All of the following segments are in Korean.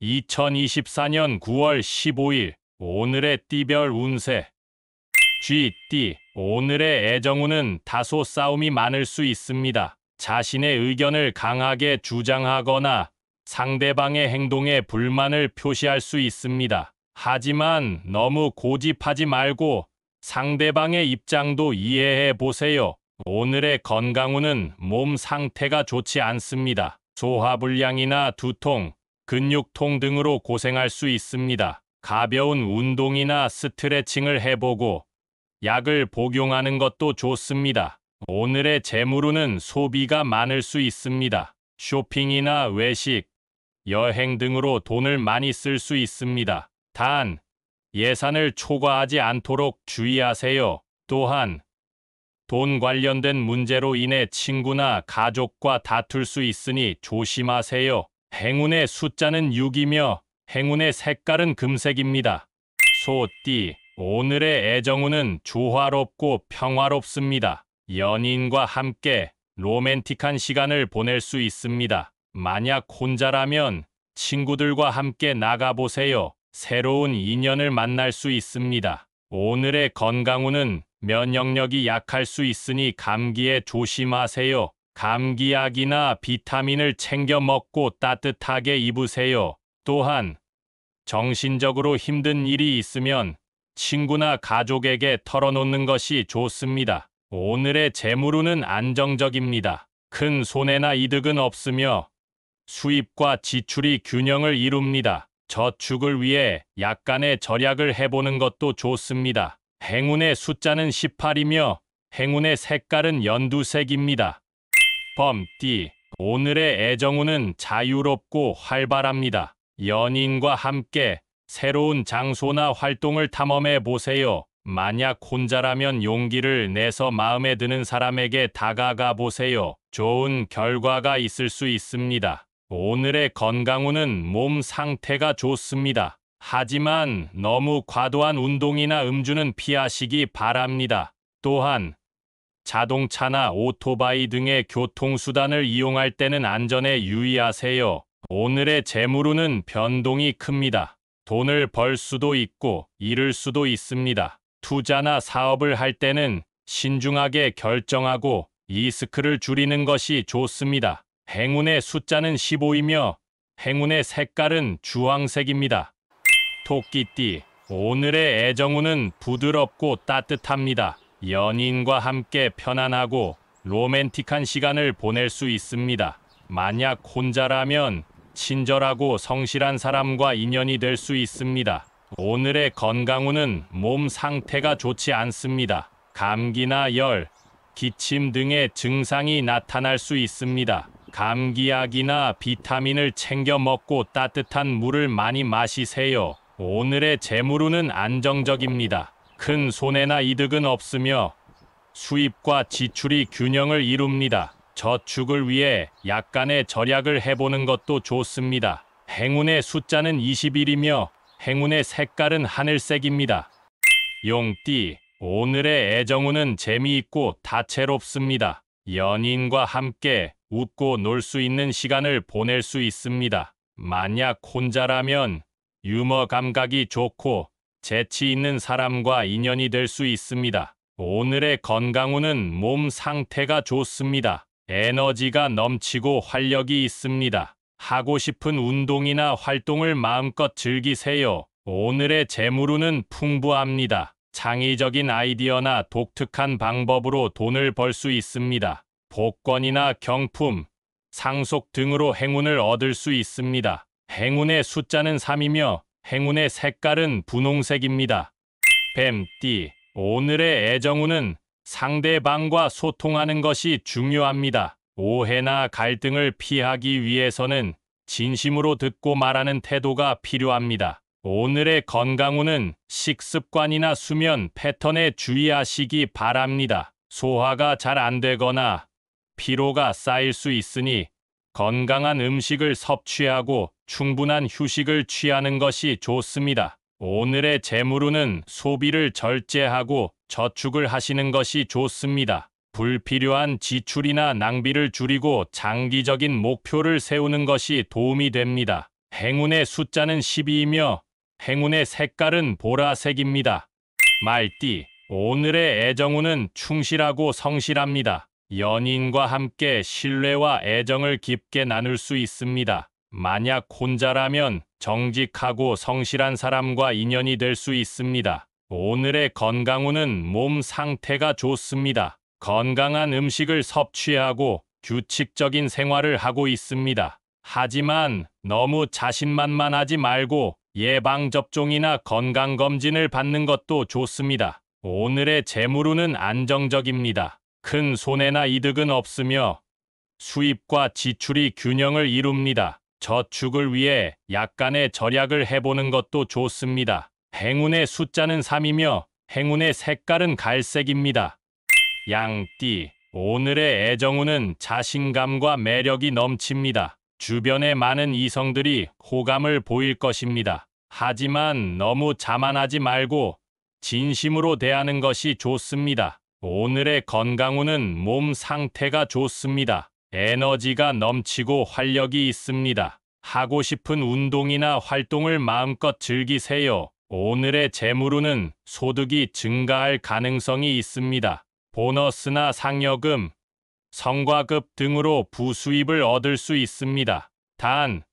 2024년 9월 15일 오늘의 띠별 운세. 쥐띠. 오늘의 애정운은 다소 싸움이 많을 수 있습니다. 자신의 의견을 강하게 주장하거나 상대방의 행동에 불만을 표시할 수 있습니다. 하지만 너무 고집하지 말고 상대방의 입장도 이해해 보세요. 오늘의 건강운은 몸 상태가 좋지 않습니다. 소화불량이나 두통, 근육통 등으로 고생할 수 있습니다. 가벼운 운동이나 스트레칭을 해보고 약을 복용하는 것도 좋습니다. 오늘의 재물운은 소비가 많을 수 있습니다. 쇼핑이나 외식, 여행 등으로 돈을 많이 쓸 수 있습니다. 단, 예산을 초과하지 않도록 주의하세요. 또한, 돈 관련된 문제로 인해 친구나 가족과 다툴 수 있으니 조심하세요. 행운의 숫자는 6이며 행운의 색깔은 금색입니다. 소띠. 오늘의 애정운은 조화롭고 평화롭습니다. 연인과 함께 로맨틱한 시간을 보낼 수 있습니다. 만약 혼자라면 친구들과 함께 나가보세요. 새로운 인연을 만날 수 있습니다. 오늘의 건강운은 면역력이 약할 수 있으니 감기에 조심하세요. 감기약이나 비타민을 챙겨 먹고 따뜻하게 입으세요. 또한 정신적으로 힘든 일이 있으면 친구나 가족에게 털어놓는 것이 좋습니다. 오늘의 재물운은 안정적입니다. 큰 손해나 이득은 없으며 수입과 지출이 균형을 이룹니다. 저축을 위해 약간의 절약을 해보는 것도 좋습니다. 행운의 숫자는 18이며 행운의 색깔은 연두색입니다. 범띠. 오늘의 애정운은 자유롭고 활발합니다. 연인과 함께 새로운 장소나 활동을 탐험해 보세요. 만약 혼자라면 용기를 내서 마음에 드는 사람에게 다가가 보세요. 좋은 결과가 있을 수 있습니다. 오늘의 건강운은 몸 상태가 좋습니다. 하지만 너무 과도한 운동이나 음주는 피하시기 바랍니다. 또한 자동차나 오토바이 등의 교통수단을 이용할 때는 안전에 유의하세요. 오늘의 재물운은 변동이 큽니다. 돈을 벌 수도 있고 잃을 수도 있습니다. 투자나 사업을 할 때는 신중하게 결정하고 리스크를 줄이는 것이 좋습니다. 행운의 숫자는 15이며 행운의 색깔은 주황색입니다. 토끼띠. 오늘의 애정운은 부드럽고 따뜻합니다. 연인과 함께 편안하고 로맨틱한 시간을 보낼 수 있습니다. 만약 혼자라면 친절하고 성실한 사람과 인연이 될 수 있습니다. 오늘의 건강운은 몸 상태가 좋지 않습니다. 감기나 열, 기침 등의 증상이 나타날 수 있습니다. 감기약이나 비타민을 챙겨 먹고 따뜻한 물을 많이 마시세요. 오늘의 재물운은 안정적입니다. 큰 손해나 이득은 없으며 수입과 지출이 균형을 이룹니다. 저축을 위해 약간의 절약을 해보는 것도 좋습니다. 행운의 숫자는 21이며 행운의 색깔은 하늘색입니다. 용띠. 오늘의 애정운은 재미있고 다채롭습니다. 연인과 함께 웃고 놀 수 있는 시간을 보낼 수 있습니다. 만약 혼자라면 유머 감각이 좋고 재치 있는 사람과 인연이 될 수 있습니다. 오늘의 건강운은 몸 상태가 좋습니다. 에너지가 넘치고 활력이 있습니다. 하고 싶은 운동이나 활동을 마음껏 즐기세요. 오늘의 재물운은 풍부합니다. 창의적인 아이디어나 독특한 방법으로 돈을 벌 수 있습니다. 복권이나 경품, 상속 등으로 행운을 얻을 수 있습니다. 행운의 숫자는 3이며 행운의 색깔은 분홍색입니다. 뱀띠. 오늘의 애정운은 상대방과 소통하는 것이 중요합니다. 오해나 갈등을 피하기 위해서는 진심으로 듣고 말하는 태도가 필요합니다. 오늘의 건강운은 식습관이나 수면 패턴에 주의하시기 바랍니다. 소화가 잘 안 되거나 피로가 쌓일 수 있으니 건강한 음식을 섭취하고 충분한 휴식을 취하는 것이 좋습니다. 오늘의 재물운은 소비를 절제하고 저축을 하시는 것이 좋습니다. 불필요한 지출이나 낭비를 줄이고 장기적인 목표를 세우는 것이 도움이 됩니다. 행운의 숫자는 12이며 행운의 색깔은 보라색입니다. 말띠, 오늘의 애정운은 충실하고 성실합니다. 연인과 함께 신뢰와 애정을 깊게 나눌 수 있습니다. 만약 혼자라면 정직하고 성실한 사람과 인연이 될 수 있습니다. 오늘의 건강운은 몸 상태가 좋습니다. 건강한 음식을 섭취하고 규칙적인 생활을 하고 있습니다. 하지만 너무 자신만만하지 말고 예방접종이나 건강검진을 받는 것도 좋습니다. 오늘의 재물운은 안정적입니다. 큰 손해나 이득은 없으며 수입과 지출이 균형을 이룹니다. 저축을 위해 약간의 절약을 해보는 것도 좋습니다. 행운의 숫자는 3이며 행운의 색깔은 갈색입니다. 양띠, 오늘의 애정운은 자신감과 매력이 넘칩니다. 주변에 많은 이성들이 호감을 보일 것입니다. 하지만 너무 자만하지 말고 진심으로 대하는 것이 좋습니다. 오늘의 건강운은 몸 상태가 좋습니다. 에너지가 넘치고 활력이 있습니다. 하고 싶은 운동이나 활동을 마음껏 즐기세요. 오늘의 재물운은 소득이 증가할 가능성이 있습니다. 보너스나 상여금, 성과급 등으로 부수입을 얻을 수 있습니다. 단,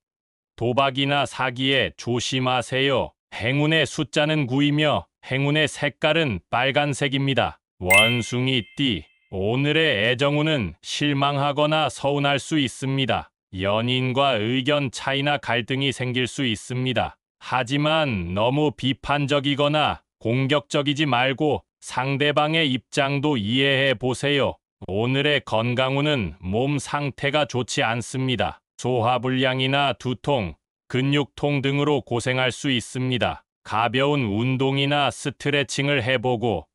도박이나 사기에 조심하세요. 행운의 숫자는 9이며 행운의 색깔은 빨간색입니다. 원숭이띠, 오늘의 애정운은 실망하거나 서운할 수 있습니다. 연인과 의견 차이나 갈등이 생길 수 있습니다. 하지만 너무 비판적이거나 공격적이지 말고 상대방의 입장도 이해해 보세요. 오늘의 건강운은 몸 상태가 좋지 않습니다. 소화불량이나 두통, 근육통 등으로 고생할 수 있습니다. 가벼운 운동이나 스트레칭을 해보고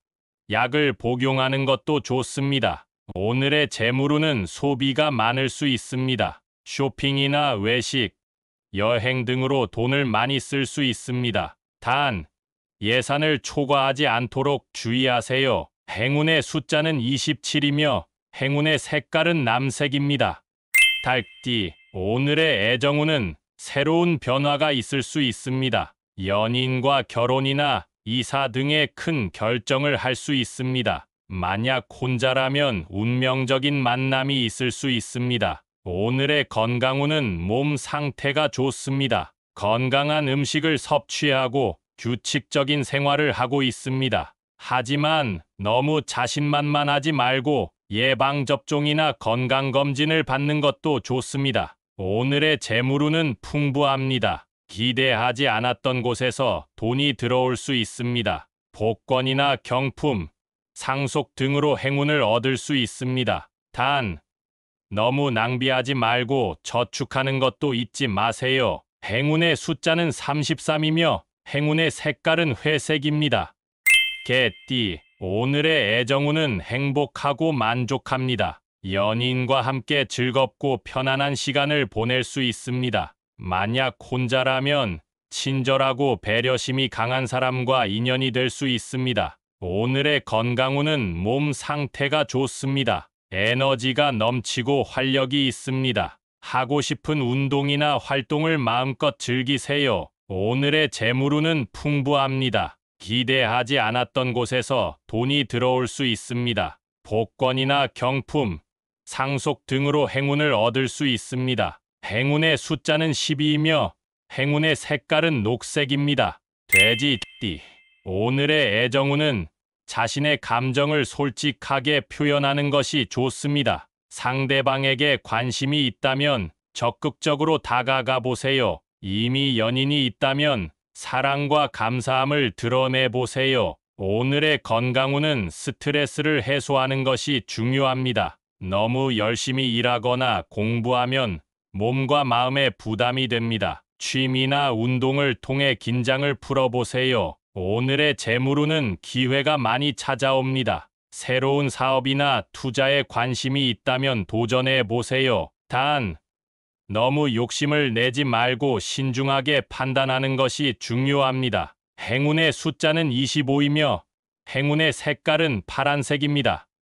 약을 복용하는 것도 좋습니다. 오늘의 재물운은 소비가 많을 수 있습니다. 쇼핑이나 외식, 여행 등으로 돈을 많이 쓸 수 있습니다. 단, 예산을 초과하지 않도록 주의하세요. 행운의 숫자는 27이며 행운의 색깔은 남색입니다. 닭띠, 오늘의 애정운은 새로운 변화가 있을 수 있습니다. 연인과 결혼이나 이사 등의 큰 결정을 할 수 있습니다. 만약 혼자라면 운명적인 만남이 있을 수 있습니다. 오늘의 건강운은 몸 상태가 좋습니다. 건강한 음식을 섭취하고 규칙적인 생활을 하고 있습니다. 하지만 너무 자신만만하지 말고 예방접종이나 건강검진을 받는 것도 좋습니다. 오늘의 재물운은 풍부합니다. 기대하지 않았던 곳에서 돈이 들어올 수 있습니다. 복권이나 경품, 상속 등으로 행운을 얻을 수 있습니다. 단, 너무 낭비하지 말고 저축하는 것도 잊지 마세요. 행운의 숫자는 33이며 행운의 색깔은 회색입니다. 개띠, 오늘의 애정운은 행복하고 만족합니다. 연인과 함께 즐겁고 편안한 시간을 보낼 수 있습니다. 만약 혼자라면 친절하고 배려심이 강한 사람과 인연이 될 수 있습니다. 오늘의 건강운은 몸 상태가 좋습니다. 에너지가 넘치고 활력이 있습니다. 하고 싶은 운동이나 활동을 마음껏 즐기세요. 오늘의 재물운은 풍부합니다. 기대하지 않았던 곳에서 돈이 들어올 수 있습니다. 복권이나 경품, 상속 등으로 행운을 얻을 수 있습니다. 행운의 숫자는 12이며 행운의 색깔은 녹색입니다. 돼지띠, 오늘의 애정운은 자신의 감정을 솔직하게 표현하는 것이 좋습니다. 상대방에게 관심이 있다면 적극적으로 다가가 보세요. 이미 연인이 있다면 사랑과 감사함을 드러내 보세요. 오늘의 건강운은 스트레스를 해소하는 것이 중요합니다. 너무 열심히 일하거나 공부하면 몸과 마음에 부담이 됩니다. 취미나 운동을 통해 긴장을 풀어보세요. 오늘의 재물운은 기회가 많이 찾아옵니다. 새로운 사업이나 투자에 관심이 있다면 도전해 보세요. 단, 너무 욕심을 내지 말고 신중하게 판단하는 것이 중요합니다. 행운의 숫자는 25이며 행운의 색깔은 파란색입니다.